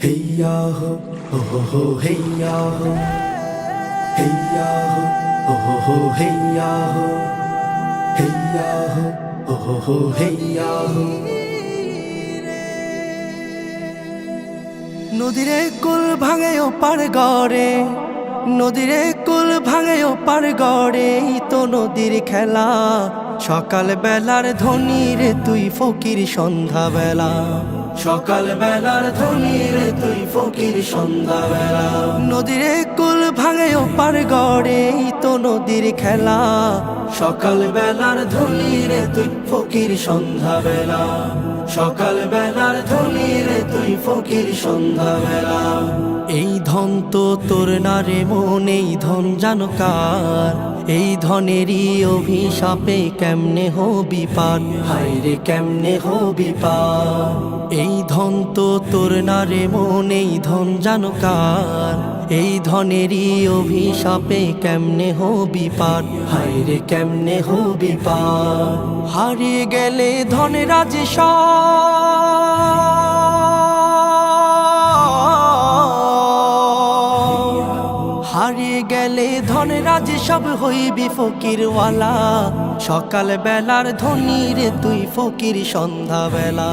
Heya ho, heya ho, heya ho, heya ho, heya ho, heya ho. নদীরে কুল ভাঙে ও পার গড়ে, নদীরে কুল ভাঙে ও পার গড়ে, তো নদীর খেলা। সকাল বেলার ধ্বনি রে তুই ফকির সন্ধ্যা বেলা, সকাল বেলার ধ্বনি রে তুই ফকির সন্ধ্যা বেলা। নদীরে কুল ভাঙে ও পার গড়ে, তো নদীর খেলা। সকাল বেলার ধ্বনি রে তুই ফকির সন্ধ্যা বেলা, সকাল বেলার ধ্বনি রে তুই ফকির সন্ধ্যা বেলা। এই ধন তো তোর না রে মন, এই ধন জানো কার? এই ধনেরই অভিশাপে কেমনে হবি পার, হায় রে কেমনে হবি পার। এই ধন তো তোর না রে মন, এই ধন জানো কার? এই ধনেরই অভিশাপে কেমনে হবি পার, হায় রে কেমনে হবি পার। হারিয়ে গেলে ধনে রাজে হারিয়ে গেলে ধন রাজে সব হইবি ফকিরওয়ালা। সকাল বেলার ধ্বনি রে তুই ফকির সন্ধ্যা বেলা,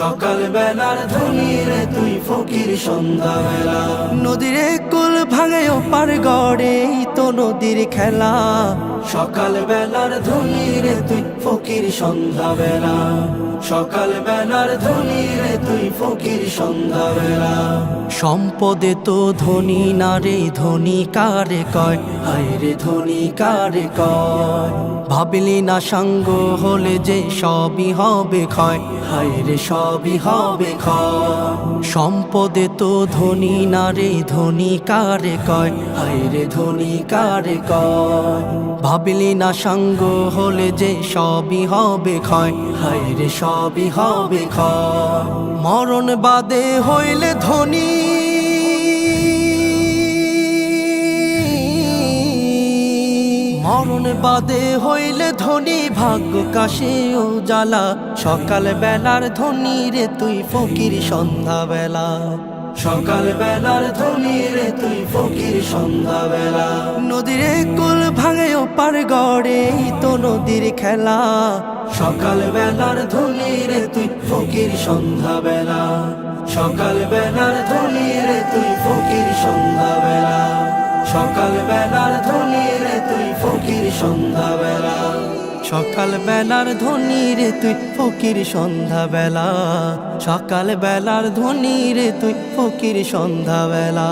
সকাল বেলার ধ্বনি রে তুই ফকির সন্ধ্যা বেলা। নদীরে কুল ভাঙে ও পার গড়ে, তো নদীর খেলা। সকাল বেলার ধ্বনি রে তুই ফকির সন্ধ্যা বেলা, সকাল বেলার ধ্বনি রে তুই ফকির সন্ধ্যা বেলা। সম্পদে তো ধনী না রে, ধনী কারে কয়, হায় রে ধনী কারে কয়। ভাবলি না সঙ্গ হলে যে সবই হবে ক্ষয়, হায় রে সবই হবে ক্ষয়। সম্পদে তো ধনী না রে, ধনী কারে কয়, হায় রে ধনী কারে কয়। ভাবলি না সঙ্গ হলে যে সবই হবে ক্ষয়, হায় রে সবই হবে ক্ষয়। মরণ বাদে হইলে ধনী, মরণ বাদে হইলে ধনী, ভাগ্য কাশে ও জ্বালা। সকাল বেলার ধ্বনি রে তুই ফকির সন্ধ্যা বেলা, সকাল বেলার ধ্বনি রে তুই ফকির সন্ধ্যা বেলা। নদীরে কুল ভাঙে ও পার গড়ে, তো নদীর খেলা। সকাল বেলার ধ্বনি রে তুই ফকির সন্ধ্যা বেলা, সকাল বেলার ধ্বনি রে তুই ফকির সন্ধ্যা বেলা, সকাল বেলার ধ্বনি রে তুই ফকির সন্ধ্যা বেলা। সকাল বেলার ধ্বনি রে তুই ফকির সন্ধ্যা বেলা, সকাল বেলার ধ্বনি রে তুই ফকির সন্ধ্যা বেলা।